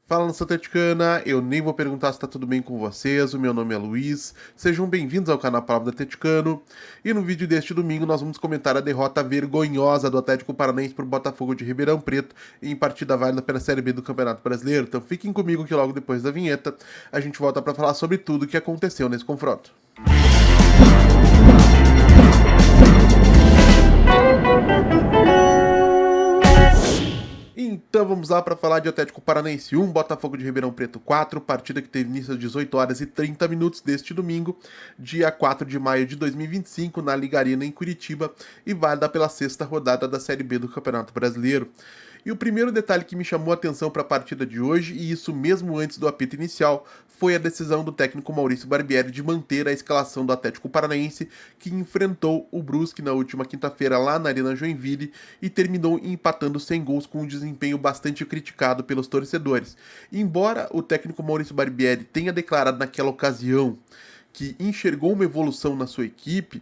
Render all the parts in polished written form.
Fala, nação atleticana, eu nem vou perguntar se tá tudo bem com vocês, o meu nome é Luiz, sejam bem-vindos ao canal Palavra do Atleticano, e no vídeo deste domingo nós vamos comentar a derrota vergonhosa do Atlético Paranaense por Botafogo de Ribeirão Preto em partida válida pela Série B do Campeonato Brasileiro. Então fiquem comigo que logo depois da vinheta a gente volta para falar sobre tudo o que aconteceu nesse confronto. Então vamos lá para falar de Atlético Paranaense 1, Botafogo de Ribeirão Preto 4, partida que teve início às 18 horas e 30 minutos deste domingo, dia 4 de maio de 2025, na Liga Arena em Curitiba, e válida pela sexta rodada da Série B do Campeonato Brasileiro. E o primeiro detalhe que me chamou a atenção para a partida de hoje, e isso mesmo antes do apito inicial, foi a decisão do técnico Maurício Barbieri de manter a escalação do Atlético Paranaense, que enfrentou o Brusque na última quinta-feira lá na Arena Joinville e terminou empatando sem gols com um desempenho bastante criticado pelos torcedores. Embora o técnico Maurício Barbieri tenha declarado naquela ocasião que enxergou uma evolução na sua equipe,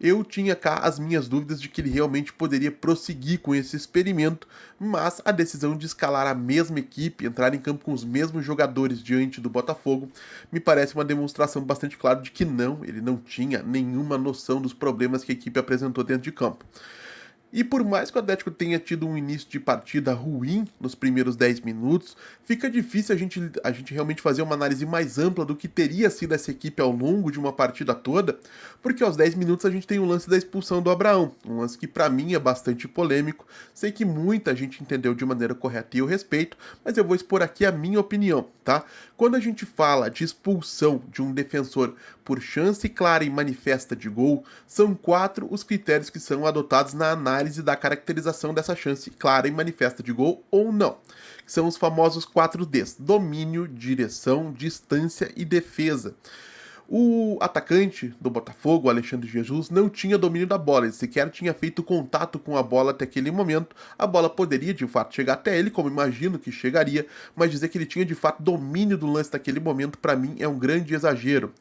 eu tinha cá as minhas dúvidas de que ele realmente poderia prosseguir com esse experimento, mas a decisão de escalar a mesma equipe, entrar em campo com os mesmos jogadores diante do Botafogo, me parece uma demonstração bastante clara de que ele não tinha nenhuma noção dos problemas que a equipe apresentou dentro de campo. E por mais que o Atlético tenha tido um início de partida ruim nos primeiros 10 minutos, fica difícil a gente realmente fazer uma análise mais ampla do que teria sido essa equipe ao longo de uma partida toda, porque aos 10 minutos a gente tem o lance da expulsão do Abraão, um lance que para mim é bastante polêmico, sei que muita gente entendeu de maneira correta e eu respeito, mas eu vou expor aqui a minha opinião, tá? Quando a gente fala de expulsão de um defensor por chance clara e manifesta de gol, são 4 os critérios que são adotados na análise da caracterização dessa chance clara e manifesta de gol ou não, que são os famosos 4Ds: domínio, direção, distância e defesa. O atacante do Botafogo, Alexandre Jesus, não tinha domínio da bola, ele sequer tinha feito contato com a bola até aquele momento. A bola poderia de fato chegar até ele, como imagino que chegaria, mas dizer que ele tinha de fato domínio do lance naquele momento, para mim, é um grande exagero.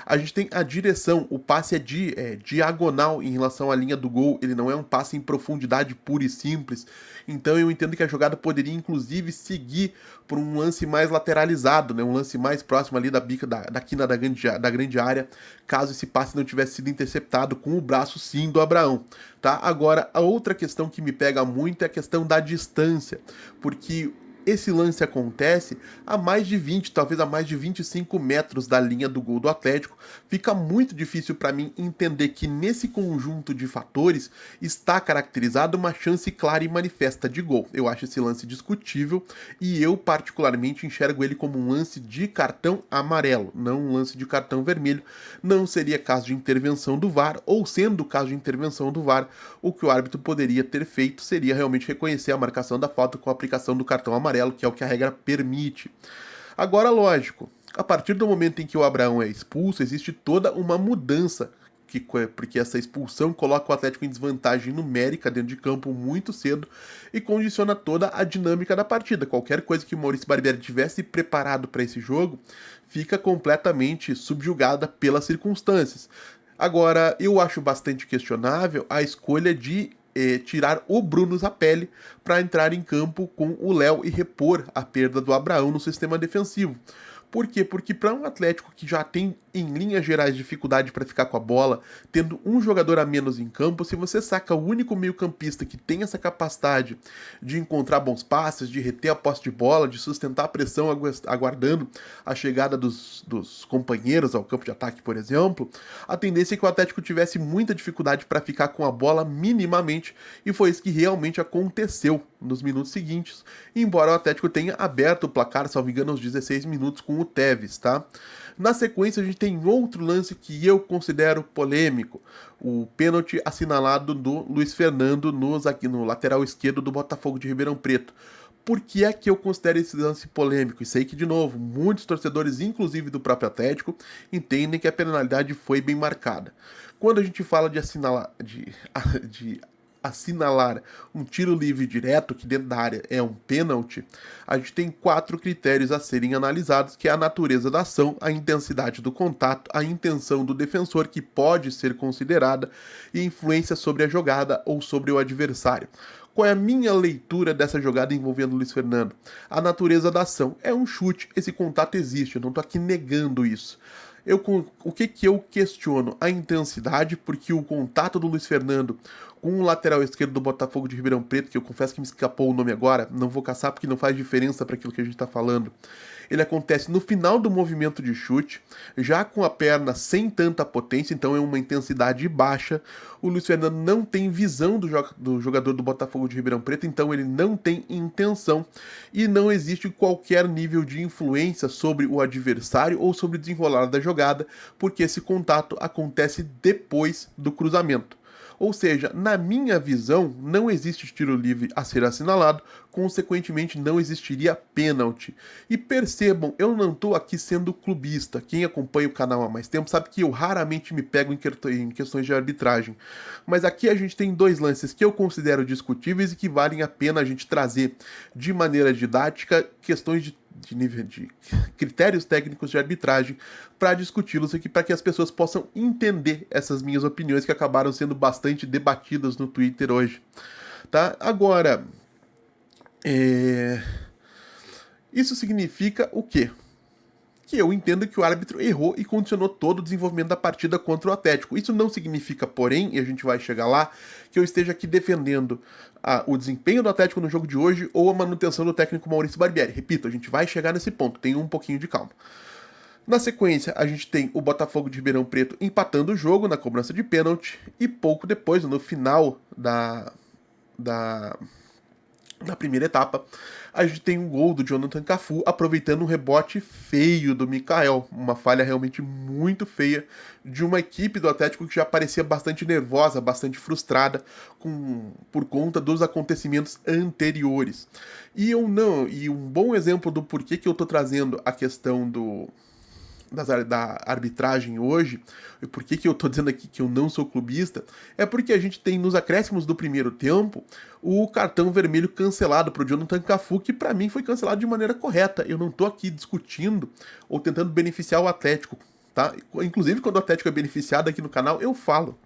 A gente tem a direção, o passe é diagonal em relação à linha do gol, ele não é um passe em profundidade pura e simples, então eu entendo que a jogada poderia inclusive seguir por um lance mais lateralizado, né? Um lance mais próximo ali da bica da quina da grande área, caso esse passe não tivesse sido interceptado com o braço sim do Abraão, tá? Agora, a outra questão que me pega muito é a questão da distância, porque esse lance acontece a mais de 20, talvez a mais de 25 metros da linha do gol do Atlético. Fica muito difícil para mim entender que nesse conjunto de fatores está caracterizada uma chance clara e manifesta de gol. Eu acho esse lance discutível e eu particularmente enxergo ele como um lance de cartão amarelo, não um lance de cartão vermelho. Não seria caso de intervenção do VAR, ou sendo caso de intervenção do VAR, o que o árbitro poderia ter feito seria realmente reconhecer a marcação da falta com a aplicação do cartão amarelo, que é o que a regra permite. Agora, lógico, a partir do momento em que o Abraão é expulso, existe toda uma mudança, porque essa expulsão coloca o Atlético em desvantagem numérica dentro de campo muito cedo e condiciona toda a dinâmica da partida. Qualquer coisa que o Maurício Barbieri tivesse preparado para esse jogo fica completamente subjugada pelas circunstâncias. Agora, eu acho bastante questionável a escolha de tirar o Bruno Zapelli para entrar em campo com o Léo e repor a perda do Abraão no sistema defensivo. Por quê? Porque para um Atlético que já tem, em linhas gerais, dificuldade para ficar com a bola, tendo um jogador a menos em campo, se você saca o único meio-campista que tem essa capacidade de encontrar bons passes, de reter a posse de bola, de sustentar a pressão aguardando a chegada dos companheiros ao campo de ataque, por exemplo, a tendência é que o Atlético tivesse muita dificuldade para ficar com a bola minimamente, e foi isso que realmente aconteceu nos minutos seguintes, embora o Atlético tenha aberto o placar, salvo engano, aos 16 minutos com o Tevez, tá? Na sequência, a gente tem outro lance que eu considero polêmico, o pênalti assinalado do Luiz Fernando no lateral esquerdo do Botafogo de Ribeirão Preto. Por que é que eu considero esse lance polêmico? E sei que, de novo, muitos torcedores, inclusive do próprio Atlético, entendem que a penalidade foi bem marcada. Quando a gente fala de assinalar um tiro livre direto, que dentro da área é um pênalti, a gente tem 4 critérios a serem analisados, que é a natureza da ação, a intensidade do contato, a intenção do defensor, que pode ser considerada, e influência sobre a jogada ou sobre o adversário. Qual é a minha leitura dessa jogada envolvendo o Luiz Fernando? A natureza da ação é um chute, esse contato existe, eu não tô aqui negando isso. O que eu questiono? A intensidade, porque o contato do Luiz Fernando com o lateral esquerdo do Botafogo de Ribeirão Preto, que eu confesso que me escapou o nome agora, não vou caçar porque não faz diferença para aquilo que a gente tá falando. Ele acontece no final do movimento de chute, já com a perna sem tanta potência, então é uma intensidade baixa. O Luiz Fernando não tem visão do jogador do Botafogo de Ribeirão Preto, então ele não tem intenção e não existe qualquer nível de influência sobre o adversário ou sobre o desenrolar da jogada, porque esse contato acontece depois do cruzamento. Ou seja, na minha visão, não existe tiro livre a ser assinalado, consequentemente não existiria pênalti. E percebam, eu não estou aqui sendo clubista. Quem acompanha o canal há mais tempo sabe que eu raramente me pego em questões de arbitragem. Mas aqui a gente tem dois lances que eu considero discutíveis e que valem a pena a gente trazer de maneira didática questões de nível de critérios técnicos de arbitragem para discuti-los aqui, para que as pessoas possam entender essas minhas opiniões que acabaram sendo bastante debatidas no Twitter hoje. Tá? Agora, isso significa o quê? Que eu entendo que o árbitro errou e condicionou todo o desenvolvimento da partida contra o Atlético. Isso não significa, porém, e a gente vai chegar lá, que eu esteja aqui defendendo o desempenho do Atlético no jogo de hoje ou a manutenção do técnico Maurício Barbieri. Repito, a gente vai chegar nesse ponto, tenha um pouquinho de calma. Na sequência, a gente tem o Botafogo de Ribeirão Preto empatando o jogo na cobrança de pênalti e pouco depois, no final da primeira etapa, a gente tem um gol do Jonathan Cafu aproveitando um rebote feio do Mikael, uma falha realmente muito feia de uma equipe do Atlético que já parecia bastante nervosa, bastante frustrada por conta dos acontecimentos anteriores. E um bom exemplo do porquê que eu tô trazendo a questão da arbitragem hoje, e por que eu tô dizendo aqui que eu não sou clubista, é porque a gente tem nos acréscimos do primeiro tempo o cartão vermelho cancelado pro Jonathan Cafu, que para mim foi cancelado de maneira correta. Eu não tô aqui discutindo ou tentando beneficiar o Atlético, tá? Inclusive quando o Atlético é beneficiado aqui no canal, eu falo.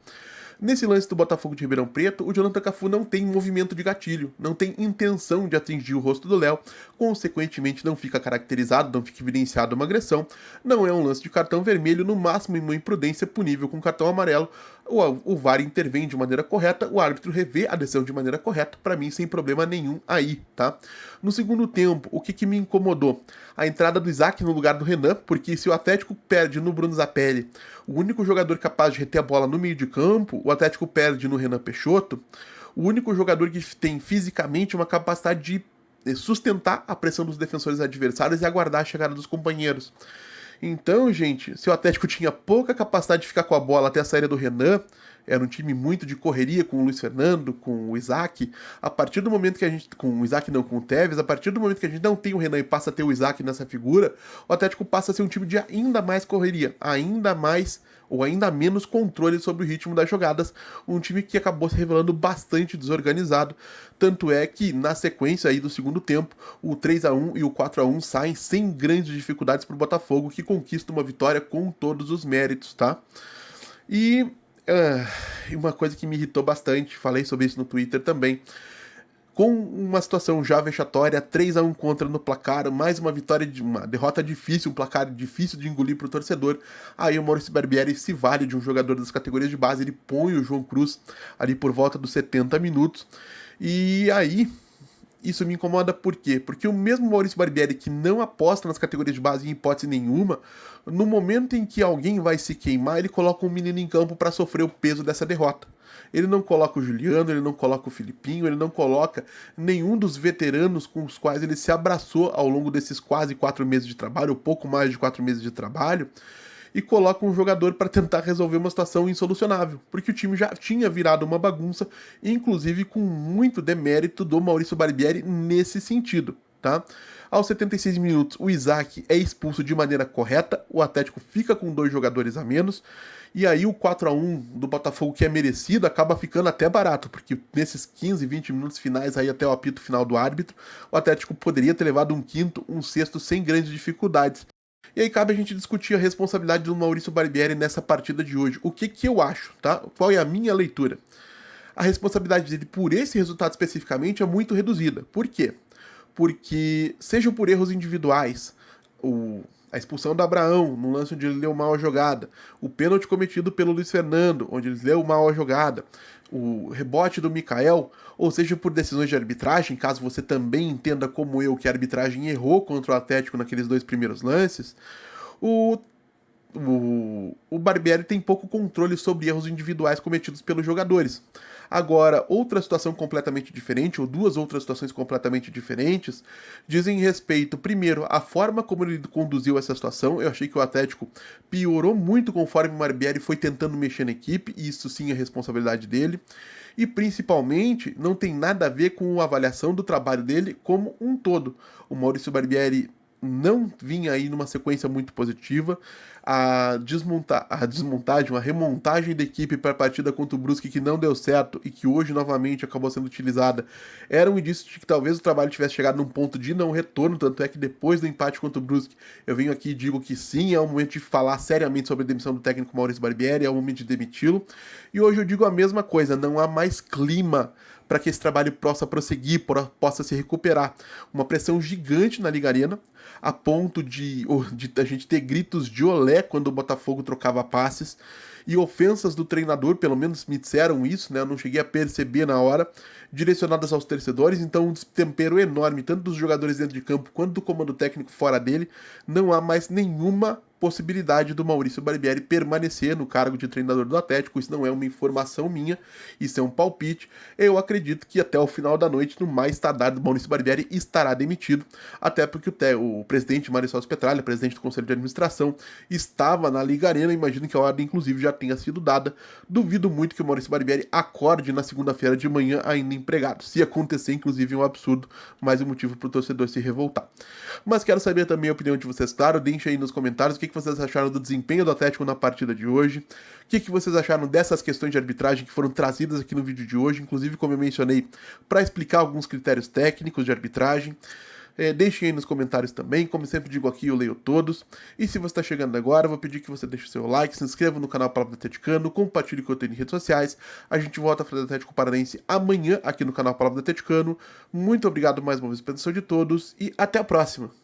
Nesse lance do Botafogo de Ribeirão Preto, o Jonathan Cafu não tem movimento de gatilho, não tem intenção de atingir o rosto do Léo, consequentemente não fica caracterizado, não fica evidenciado uma agressão, não é um lance de cartão vermelho, no máximo em uma imprudência punível com cartão amarelo. O VAR intervém de maneira correta, o árbitro revê a decisão de maneira correta, para mim sem problema nenhum aí, tá? No segundo tempo, o que me incomodou? A entrada do Isaac no lugar do Renan, porque se o Atlético perde no Bruno Zapelli, o único jogador capaz de reter a bola no meio de campo, o Atlético perde no Renan Peixoto, o único jogador que tem fisicamente uma capacidade de sustentar a pressão dos defensores adversários e aguardar a chegada dos companheiros. Então, gente, se o Atlético tinha pouca capacidade de ficar com a bola até a saída do Renan, era um time muito de correria com o Luiz Fernando, com o Isaac. A partir do momento que a gente. Com o Isaac não, com o Tevez, a partir do momento que a gente não tem o Renan e passa a ter o Isaac nessa figura, o Atlético passa a ser um time de ainda mais correria, ainda mais ou ainda menos controle sobre o ritmo das jogadas, um time que acabou se revelando bastante desorganizado, tanto é que na sequência aí do segundo tempo, o 3-1 e o 4-1 saem sem grandes dificuldades para o Botafogo, que conquista uma vitória com todos os méritos, tá? E uma coisa que me irritou bastante, falei sobre isso no Twitter também, com uma situação já vexatória, 3-1 contra no placar, mais uma uma derrota difícil, um placar difícil de engolir para o torcedor. Aí o Maurício Barbieri se vale de um jogador das categorias de base, ele põe o João Cruz ali por volta dos 70 minutos. E aí, isso me incomoda por quê? Porque o mesmo Maurício Barbieri, que não aposta nas categorias de base em hipótese nenhuma, no momento em que alguém vai se queimar, ele coloca um menino em campo para sofrer o peso dessa derrota. Ele não coloca o Juliano, ele não coloca o Filipinho, ele não coloca nenhum dos veteranos com os quais ele se abraçou ao longo desses quase 4 meses de trabalho, ou pouco mais de 4 meses de trabalho, e coloca um jogador para tentar resolver uma situação insolucionável, porque o time já tinha virado uma bagunça, inclusive com muito demérito do Maurício Barbieri nesse sentido, tá? Aos 76 minutos, o Isaac é expulso de maneira correta, o Atlético fica com 2 jogadores a menos, e aí o 4-1 do Botafogo, que é merecido, acaba ficando até barato, porque nesses 15, 20 minutos finais, aí até o apito final do árbitro, o Atlético poderia ter levado um quinto, um sexto sem grandes dificuldades. E aí cabe a gente discutir a responsabilidade do Maurício Barbieri nessa partida de hoje. O que eu acho, tá? Qual é a minha leitura? a responsabilidade dele por esse resultado especificamente é muito reduzida. Por quê? Porque, seja por erros individuais, a expulsão do Abraão, no lance onde ele leu mal a jogada, o pênalti cometido pelo Luiz Fernando, onde ele leu mal a jogada, o rebote do Mikael, ou seja por decisões de arbitragem, caso você também entenda como eu que a arbitragem errou contra o Atlético naqueles 2 primeiros lances, o o Barbieri tem pouco controle sobre erros individuais cometidos pelos jogadores. Agora, outra situação completamente diferente, ou duas outras situações completamente diferentes, dizem respeito, primeiro, à forma como ele conduziu essa situação. Eu achei que o Atlético piorou muito conforme o Barbieri foi tentando mexer na equipe, e isso sim é responsabilidade dele. E principalmente, não tem nada a ver com a avaliação do trabalho dele como um todo. O Maurício Barbieri não vinha aí numa sequência muito positiva. A desmontagem, a remontagem da equipe para a partida contra o Brusque, que não deu certo e que hoje novamente acabou sendo utilizada, era um indício de que talvez o trabalho tivesse chegado num ponto de não retorno. Tanto é que depois do empate contra o Brusque, eu venho aqui e digo que sim, é o momento de falar seriamente sobre a demissão do técnico Maurício Barbieri, é o momento de demiti-lo. E hoje eu digo a mesma coisa, não há mais clima para que esse trabalho possa prosseguir, possa se recuperar. Uma pressão gigante na Liga Arena, a ponto de a gente ter gritos de olé quando o Botafogo trocava passes, e ofensas do treinador, pelo menos me disseram isso, né? Eu não cheguei a perceber na hora, direcionadas aos torcedores. Então um destempero enorme, tanto dos jogadores dentro de campo quanto do comando técnico fora dele. Não há mais nenhuma possibilidade do Maurício Barbieri permanecer no cargo de treinador do Atlético. Isso não é uma informação minha, isso é um palpite. Eu acredito que até o final da noite, no mais tardar, o Maurício Barbieri estará demitido, até porque o presidente Mário Sérgio Petralha, presidente do Conselho de Administração, estava na Liga Arena. Imagino que a ordem inclusive já tenha sido dada. Duvido muito que o Maurício Barbieri acorde na segunda-feira de manhã ainda empregado. Se acontecer, inclusive, é um absurdo, mais um motivo para o torcedor se revoltar. Mas quero saber também a opinião de vocês, claro. Deixem aí nos comentários o que vocês acharam do desempenho do Atlético na partida de hoje, o que vocês acharam dessas questões de arbitragem que foram trazidas aqui no vídeo de hoje, inclusive, como eu mencionei, para explicar alguns critérios técnicos de arbitragem. Deixem aí nos comentários também, como sempre digo aqui, eu leio todos. E se você está chegando agora, eu vou pedir que você deixe o seu like, se inscreva no canal Palavra do Atleticano, compartilhe o conteúdo em redes sociais. A gente volta a falar do Atlético Paranaense amanhã aqui no canal Palavra do Atleticano. Muito obrigado mais uma vez pela atenção de todos e até a próxima!